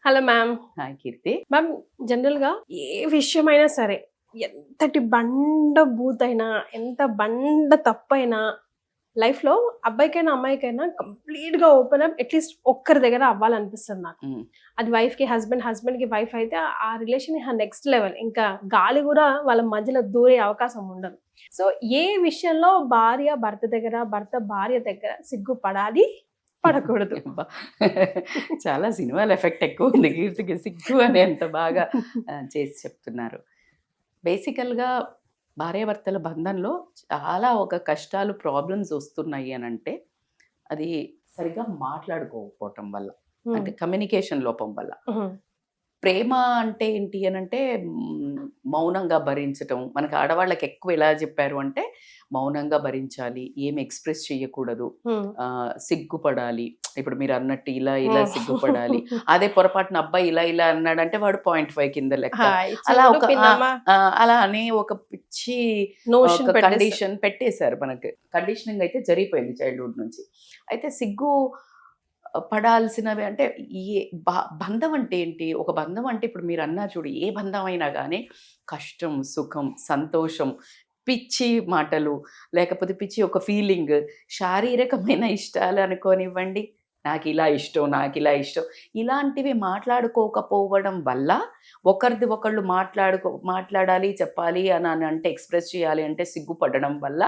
Hello ma'am. Hi కీర్తి. Ma'am, జనరల్‌గా ఏ విషయమైనా సరే, ఎంతటి బండ బూతైనా, ఎంత బండ తప్పైనా లైఫ్‌లో అబ్బాయికైనా, అమ్మాయికైనా కంప్లీట్‌గా ఓపెన్ అప్ అట్‌లీస్ట్ ఒక్కరి దగ్గర అవ్వాలనిపిస్తది నాకు. హ్మ్. అది వైఫ్‌కి హస్బెండ్, హస్బెండ్‌కి వైఫ్ అయితే ఆ రిలేషన్ నెక్స్ట్ లెవెల్. ఇంకా గాలి గూడా వాళ్ళ మధ్యలో దూరే అవకాశం ఉండదు. సో, ఏ విషయంలో భార్య భర్త దగ్గర, భర్త భార్య దగ్గర సిగ్గుపడాలి, పడకూడదు? అబ్బా! చాలా సినిమాల ఎఫెక్ట్ ఎక్కువుంది కీర్తికి. సిగ్గు అనేంత బాగా చేసి చెప్తున్నారు. బేసికల్‌గా భార్యాభర్తల బంధంలో చాలా ఒక కష్టాలు, ప్రాబ్లమ్స్ వస్తున్నాయి అనంటే, అది సరిగ్గా మాట్లాడుకోకపోవటం వల్ల. అంటే కమ్యూనికేషన్ లోపం వల్ల. హుహు. ప్రేమ అంటే ఏంటి అనంటే మౌనంగా భరించటం. మనకు ఆడవాళ్ళకి ఎక్కువ ఎలా చెప్పారు అంటే, మౌనంగా భరించాలి, ఏమి ఎక్స్‌ప్రెస్ చేయకూడదు, హ్మ్. సిగ్గుపడాలి. ఇప్పుడు మీరన్నట్టు ఇలా ఓహ్! సిగ్గుపడాలి. అదే పొరపాటున అబ్బాయి ఇలా అన్నాడంటే వాడు 0.5 కింద లెక్క. హాయ్ అలా చూడు ఒక పిన్నమ్మ అలా అని ఒక పిచ్చి నోషన్ ఒక పెట్టేస్తారు. కండిషన్ పెట్టేశారు మనకి. కండిషనింగ్ అయితే జరిగిపోయింది చైల్డ్‌హుడ్ నుంచి. అయితే సిగ్గు పడాల్సినవి అంటే ఈ బంధం అంటే ఏంటి? ఒక బంధం అంటే ఇప్పుడు మీరన్నారు చూడు, ఏ బంధం అయినా గానీ కష్టం, సుఖం, సంతోషం, పిచ్చి మాటలు, లేకపోతే పిచ్చి ఒక ఫీలింగ్, శారీరకమైన ఇష్టాలు అనుకోనివ్వండి, నాకిలా ఇష్టం, నాకిలా ఇష్టం, ఇలాంటివి మాట్లాడుకోకపోవడం వల్ల ఒకరిది ఒకళ్ళు మాట్లాడాలి, చెప్పాలి అని అంటే ఎక్స్‌ప్రెస్ చేయాలి అంటే సిగ్గుపడడం వల్ల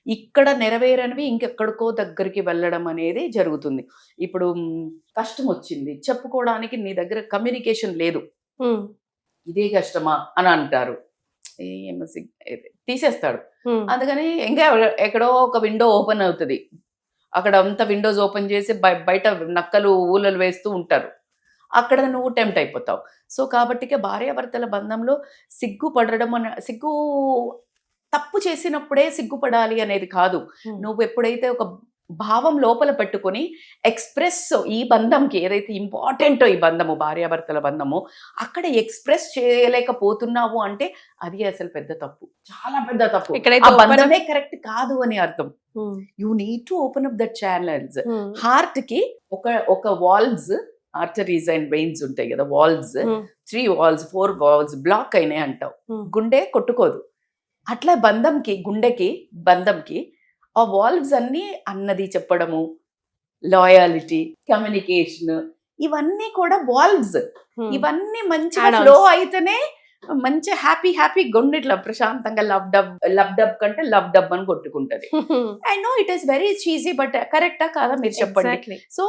ఇక్కడ నెరవేరనివి ఇంకెక్కడికో దగ్గరికి వెళ్ళడం అనేది జరుగుతుంది. ఇప్పుడు కష్టమొచ్చింది. చెప్పుకోవడానికి నీ దగ్గర కమ్యూనికేషన్ లేదు. హ్మ్. ఇదే కష్టమా అని అంటారు. ఏమో తీసేస్తాడు. హ్మ్. అందుకని ఇంకా ఎక్కడో ఒక విండో ఓపెన్ అవుతది. అక్కడ అంతా విండోస్ ఓపెన్ చేసి బయట నక్కలు ఊలలు వేస్తూ ఉంటారు. అక్కడ నువ్వు టెంప్ట్ అయిపోతావు. సో, కాబట్టికే భార్యాభర్తల బంధంలో సిగ్గు తప్పు చేసినప్పుడే సిగ్గుపడాలి అనేది కాదు. హ్మ్. నువ్వెప్పుడైతే ఒక భావం లోపల పెట్టుకొని ఎక్స్‌ప్రెస్ ఈ బంధంకి ఏదైతే ఇంపార్టెంటో ఈ బంధము, భార్యాభర్తల బంధము, అక్కడ ఎక్స్‌ప్రెస్ చేయలేకపోతున్నావు అంటే అది అసలు పెద్ద తప్పు. చాలా పెద్ద తప్పు. ఎక్కడైతే ఆ ఓపెన్ అప్ బంధమే కరెక్ట్ కాదు అని అర్థం. హ్మ్. You need to open up that channels. హ్మ్. హార్ట్‌కి ఒక వాల్వ్స్, ఆర్టరీస్ అండ్ వెయిన్స్ ఉంటాయి కదా! వాల్వ్స్, హ్మ్. 3 వాల్వ్స్, 4 వాల్వ్స్ బ్లాక్ అయినాయి అంటావు. హ్మ్. గుండె కొట్టుకోదు. అట్లా గుండెకి, బంధంకి ఆ వాల్వ్స్ అన్నీ అన్నది చెప్పడము, లాయాలిటీ, కమ్యూనికేషన్, ఇవన్నీ కూడా వాల్వ్స్. హ్మ్. ఇవన్నీ మంచిగా యాడ్ ఫ్లో ఆన్స్. అయితేనే మంచి హ్యాపీ గుండె ప్రశాంతంగా లవ్ డబ్ కంటే లవ్ డబ్ అని కొట్టుకుంటది. I know it is very cheesy but కరెక్టా కాదా మీరు చెప్పండి. ఎగ్జాక్ట్‌లీ. సో,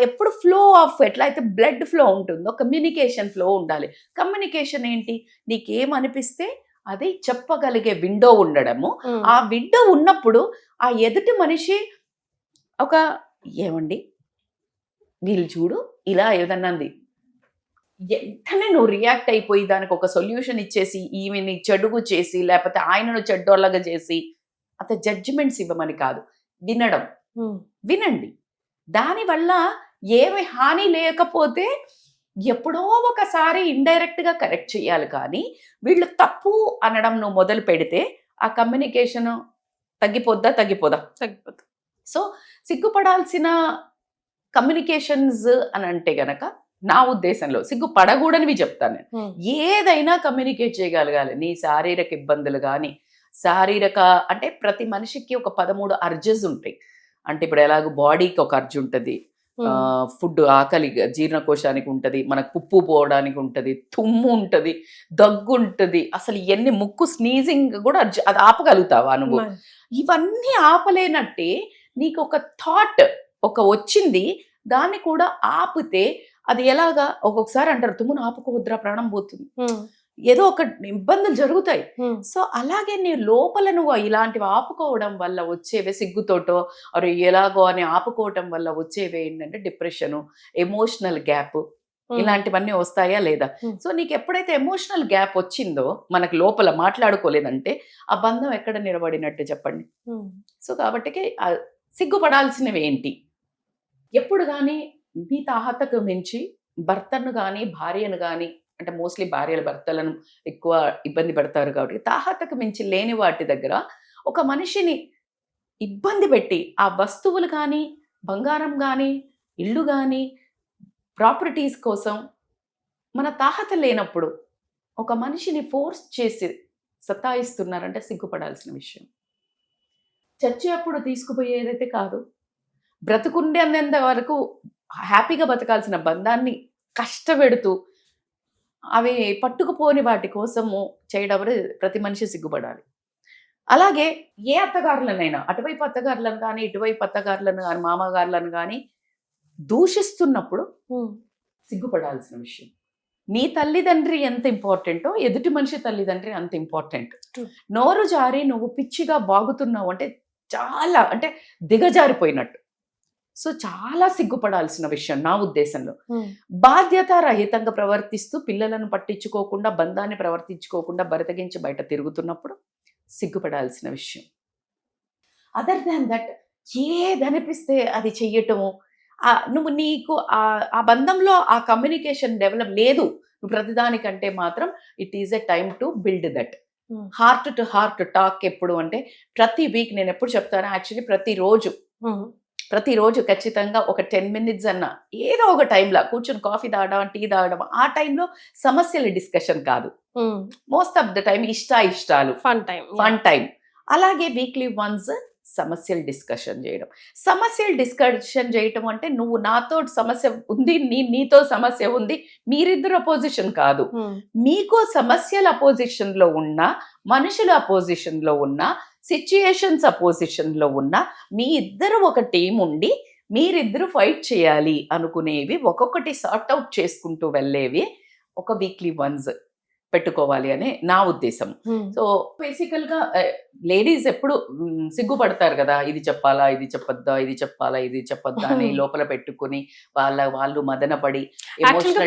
ఎప్పుడు ఫ్లో ఆఫ్ ఎట్లయితే బ్లడ్ ఫ్లో ఉంటుందో కమ్యూనికేషన్ ఫ్లో ఉండాలి. కమ్యూనికేషన్ ఏంటి? నీకేమనిపిస్తే అది చెప్పగలిగే విండో ఉండడము. హ్మ్. ఆ విండో ఉన్నప్పుడు ఆ ఎదుటి మనిషి ఒక ఏవండి వీళ్ళు చూడు ఇలా ఏదన్నంది, వెంటనే నువ్వు రియాక్ట్ అయిపోయి దానికి ఒక సొల్యూషన్ ఇచ్చేసి, ఈమెని చెడుగు చేసి, లేకపోతే ఆయనను చెడ్డోళ్ళగా చేసి, జడ్జిమెంట్స్ ఇవ్వమని కాదు. వినడం. హ్మ్. వినండి. దానివల్ల ఏమి హాని లేకపోతే ఎప్పుడో ఒకసారి ఇండైరెక్ట్‌గా కరెక్ట్ చేయాలి కానీ, వీళ్ళు తప్పు అనడం నువ్వు మొదలు పెడితే, ఆ కమ్యూనికేషను తగ్గిపోద్దా? తగ్గిపోదా? తగ్గిపోతుంది. సో, సిగ్గుపడాల్సిన కమ్యూనికేషన్స్ అనంటే గనక నా ఉద్దేశంలో సిగ్గుపడగూడనివి చెప్తాను నేను. హ్మ్. ఏదైనా కమ్యూనికేట్ చేయగలగాలి. నీ శారీరక ఇబ్బందులు గాని, అంటే ప్రతి మనిషికి ఒక 13 అర్జెస్ ఉంటాయి. అంటే ఇప్పుడు ఎలాగో బాడీకి ఒక అర్జ్ ఉంటది. హ్మ్. ఫుడ్ ఆకలి జీర్ణకోశానికి ఉంటది. మనకు పుప్పు పోవడానికి ఉంటది. తుమ్ము ఉంటది. దగ్గు ఉంటది. అసలు ఎన్ని ముక్కు స్నీజింగ్ కూడా అది ఆపగలుగుతావా నువ్వు? మరి. ఇవన్నీ ఆపలేనట్టే నీకొక థాట్ వచ్చింది. దాన్ని కూడా ఆపితే అది ఎలాగా ఒక్కొక్కసారి అంటారు తుమ్మును ఆపుకోవద్దురా ప్రాణం పోతుంది. హ్మ్. ఏదో ఒక ఇబ్బందులు జరుగుతాయి. హ్మ్. సో, అలాగే నీ లోపల నువ్వు ఇలాంటివి ఆపుకోవడం వల్ల వచ్చేవే సిగ్గుతోటో, అరే ఎలాగో అని ఆపుకోవటం వల్ల వచ్చేవే ఏంటంటే డిప్రెషను, ఎమోషనల్ గ్యాప్, హ్మ్. ఇలాంటివన్నీ వస్తాయా లేదా? హ్మ్. సో, నీకు ఎప్పుడైతే ఎమోషనల్ గ్యాప్ వచ్చిందో మనకు లోపల మాట్లాడుకోలేదంటే ఆ బంధం ఎక్కడ నిలబడినట్టు చెప్పండి. హ్మ్. సో, కాబట్టికి సిగ్గుపడాల్సినవి ఏంటి? ఎప్పుడు గాని మీ తాహతకు మించి భర్తను గాని, భార్యను గాని, అంటే మోస్ట్‌లీ భార్యలు భర్తలను ఎక్కువ ఇబ్బంది పెడతారు కాబట్టి, తాహతకు మించి లేని వాటి దగ్గర ఒక మనిషిని ఇబ్బంది పెట్టి, ఆ వస్తువులు గాని, బంగారం గాని, ఇల్లు గాని, ప్రాపర్టీస్ కోసం మన తాహత లేనప్పుడు ఒక మనిషిని ఫోర్స్ చేసి సతాయిస్తున్నారంటే సిగ్గుపడాల్సిన విషయం. చచ్చేప్పుడు తీసుకుపోయేదైతే కాదు. బ్రతుకుండేంత వరకు హ్యాపీగా బతకాల్సిన బంధాన్ని కష్టపెడుతూ అవి పట్టుకుపోని వాటి కోసము చేయడం ప్రతి మనిషి సిగ్గుపడాలి. అలాగే ఏ అత్తగారులనైనా అటువైపు అత్తగారులను కానీ ఇటువైపు అత్తగారులను కానీ మామగారులను కానీ దూషిస్తున్నప్పుడు సిగ్గుపడాల్సిన విషయం. నీ తల్లిదండ్రి ఎంత ఇంపార్టెంటో ఎదుటి మనిషి తల్లిదండ్రి అంత ఇంపార్టెంట్. నోరు జారి నువ్వు పిచ్చిగా బాగుతున్నావు అంటే చాలా అంటే దిగజారిపోయినట్టు. సో చాలా సిగ్గుపడాల్సిన విషయం నా ఉద్దేశంలో. బాధ్యతారహితంగా ప్రవర్తిస్తూ పిల్లలను పట్టించుకోకుండా బంధాన్ని ప్రవర్తించుకోకుండా బరితగించి బయట తిరుగుతున్నప్పుడు సిగ్గుపడాల్సిన విషయం. అదర్ దాన్ దట్ ఏదనిపిస్తే అది చెయ్యటము, నువ్వు నీకు ఆ బంధంలో ఆ కమ్యూనికేషన్ డెవలప్ లేదు నువ్వు ప్రతిదానికంటే మాత్రం it is a time to build that heart to heart talk. ఎప్పుడు అంటే ప్రతి వీక్ నేను ఎప్పుడు చెప్తాను, యాక్చువల్లీ ప్రతిరోజు ఖచ్చితంగా ఒక 10 minutes అన్న ఏదో ఒక టైంలో కూర్చొని కాఫీ తాగడం టీ తాగడం, ఆ టైంలో సమస్యల డిస్కషన్ కాదు, మోస్ట్ ఆఫ్ ద టైం ఇష్టాలు ఫన్ టైం. అలాగే వీక్లీ వన్స్ సమస్యలు డిస్కషన్ చేయడం అంటే నువ్వు నాతో సమస్య ఉంది, నీతో సమస్య ఉంది, మీరిద్దరు అపోజిషన్ కాదు. మీకు సమస్యల అపోజిషన్ లో ఉన్నా, మనుషుల అపోజిషన్ లో ఉన్నా, సిచ్యుయేషన్స్ అపోజిషన్ లో ఉన్నా, మీ ఇద్దరు ఒక టీం ఉండి మీరిద్దరు ఫైట్ చేయాలి అనుకునేవి ఒక్కొక్కటి సార్ట్ అవుట్ చేసుకుంటూ వెళ్ళేవి ఒక వీక్లీ వన్స్ పెట్టుకోవాలి అని నా ఉద్దేశం. సో బేసికల్ గా లేడీస్ ఎప్పుడు సిగ్గుపడతారు కదా, ఇది చెప్పాలా, ఇది చెప్పొద్దా, ఇది చెప్పాలా, ఇది చెప్పొద్దా అని లోపల పెట్టుకుని వాళ్ళు మదనపడి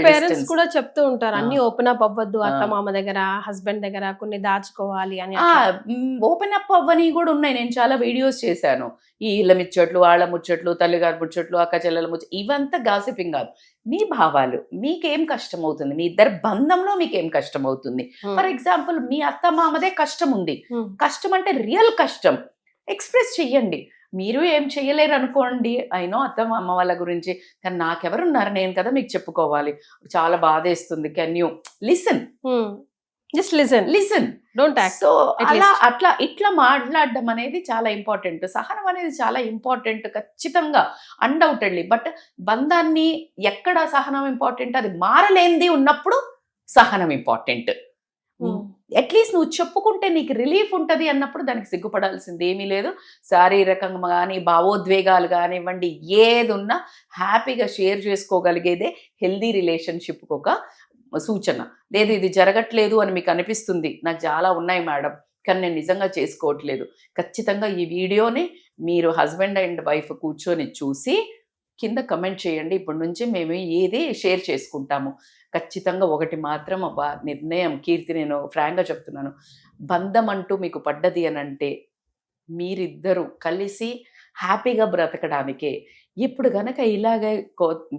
పేరెంట్స్ కూడా చెప్తూ ఉంటారు అన్ని ఓపెన్ అప్ అవ్వద్దు, అత్త మామ దగ్గర హస్బెండ్ దగ్గర కొన్ని దాచుకోవాలి అని. ఓపెన్ అప్ అవ్వని కూడా ఉన్నాయి. నేను చాలా వీడియోస్ చేశాను. ఈ ఇళ్ళ ముచ్చట్లు, వాళ్ళ ముచ్చట్లు, తల్లిగారి ముచ్చట్లు, అక్క చెల్లెల ముచ్చట్లు, ఇవంతా గాసిపింగ్ కాదు. మీ భావాలు, మీకేం కష్టం అవుతుంది, మీ ఇద్దరు బంధంలో మీకేం కష్టం అవుతుంది. ఫర్ ఎగ్జాంపుల్ మీ అత్త మామదే కష్టం ఉంది, కష్టం అంటే రియల్ కష్టం ఎక్స్ప్రెస్ చెయ్యండి. మీరు ఏం చెయ్యలేరు అనుకోండి, అయినో అత్త అమ్మ వాళ్ళ గురించి, కానీ నాకెవరున్నారు, నేను కదా మీకు చెప్పుకోవాలి, చాలా బాధేస్తుంది, can you listen, just listen, don't act. So అలా ఇట్లా మాట్లాడడం అనేది చాలా ఇంపార్టెంట్. సహనం అనేది చాలా ఇంపార్టెంట్ ఖచ్చితంగా, అన్డౌటెడ్లీ. బట్ బంధాన్ని ఎక్కడ సహనం ఇంపార్టెంట్, అది మారలేంది ఉన్నప్పుడు సహనం ఇంపార్టెంట్. అట్లీస్ట్ నువ్వు చెప్పుకుంటే నీకు రిలీఫ్ ఉంటుంది అన్నప్పుడు దానికి సిగ్గుపడాల్సింది ఏమీ లేదు. శారీరకంగా కానీ భావోద్వేగాలు కానివ్వండి, ఏది ఉన్నా హ్యాపీగా షేర్ చేసుకోగలిగేదే హెల్దీ రిలేషన్షిప్కి ఒక సూచన. లేదు ఇది జరగట్లేదు అని మీకు అనిపిస్తుంది, నాకు చాలా ఉన్నాయి మేడం కానీ నేను నిజంగా చేసుకోవట్లేదు, ఖచ్చితంగా ఈ వీడియోని మీరు హస్బెండ్ అండ్ వైఫ్ కూర్చొని చూసి కింద కమెంట్ చేయండి. ఇప్పటి నుంచి మేము ఏది షేర్ చేసుకుంటాము. ఖచ్చితంగా ఒకటి మాత్రం నిర్ణయం కీర్తి, నేను ఫ్రాంక్గా చెప్తున్నాను, బంధం అంటూ మీకు పడ్డది అని అంటే మీరిద్దరూ కలిసి హ్యాపీగా బ్రతకడానికే. ఇప్పుడు గనక ఇలాగే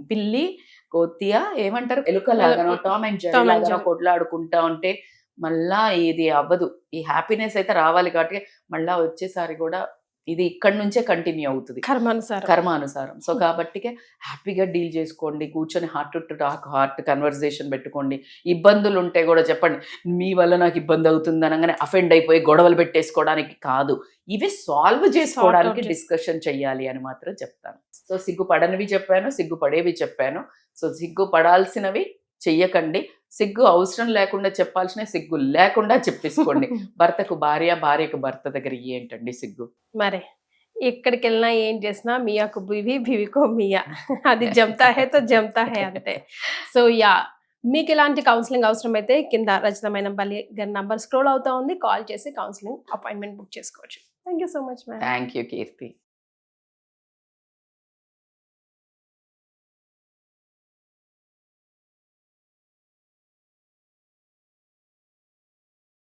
పిల్లి కోతియా ఏమంటారు, ఎలుకలాగానో టామ్ అండ్ జెర్రీ లాగానో కొట్లాడుకుంటా ఉంటే మళ్ళా ఇది అవ్వదు. ఈ హ్యాపీనెస్ అయితే రావాలి కాబట్టి మళ్ళా వచ్చేసారి కూడా ఇది ఇక్కడ నుంచే కంటిన్యూ అవుతుంది కర్మానుసారం. సో కాబట్టి హ్యాపీగా డీల్ చేసుకోండి, కూర్చొని హార్ట్ టు హార్ట్ కన్వర్జేషన్ పెట్టుకోండి. ఇబ్బందులు ఉంటే కూడా చెప్పండి, మీ వల్ల నాకు ఇబ్బంది అవుతుంది అనగానే అఫెండ్ అయిపోయి గొడవలు పెట్టేసుకోవడానికి కాదు, ఇవి సాల్వ్ చేసుకోవడానికి డిస్కషన్ చెయ్యాలి అని మాత్రం చెప్తాను. సో సిగ్గుపడనివి చెప్పాను, సిగ్గుపడేవి చెప్పాను. సో సిగ్గుపడాల్సినవి చెయ్యకండి, సిగ్గు అవసరం లేకుండా చెప్పాల్సిన సిగ్గు లేకుండా చెప్పేసుకోండి. భర్తకు భార్య, భార్యకు భర్త దగ్గర ఏంటండి సిగ్గు? మరే ఎక్కడికి వెళ్ళినా ఏం చేసినా మియాకు బివి బివికో మియా, అది జమ్తా హే తో జమ్తా హే అంతే. సో మీకు ఎలాంటి కౌన్సిలింగ్ అవసరం అయితే కింద రచితమైన బలి గారి నంబర్ స్క్రోల్ అవుతా ఉంది, కాల్ చేసి కౌన్సిలింగ్ అపాయింట్మెంట్ బుక్ చేసుకోవచ్చు. Thank you so much ma'am. Thank you Keerthi.